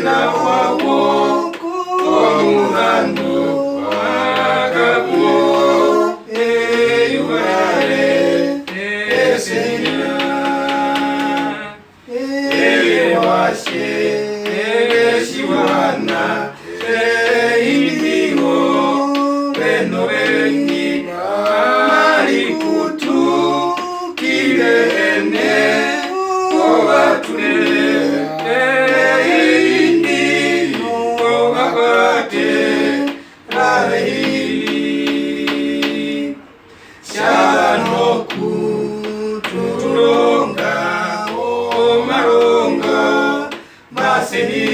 na wako omulandu wakabuo eyuwale esenya eyewashe eshiwana eyindiwo beno benyi malikutu kilene obatulele eyindi obakwate rahili shanoku tulonga omalonga maseni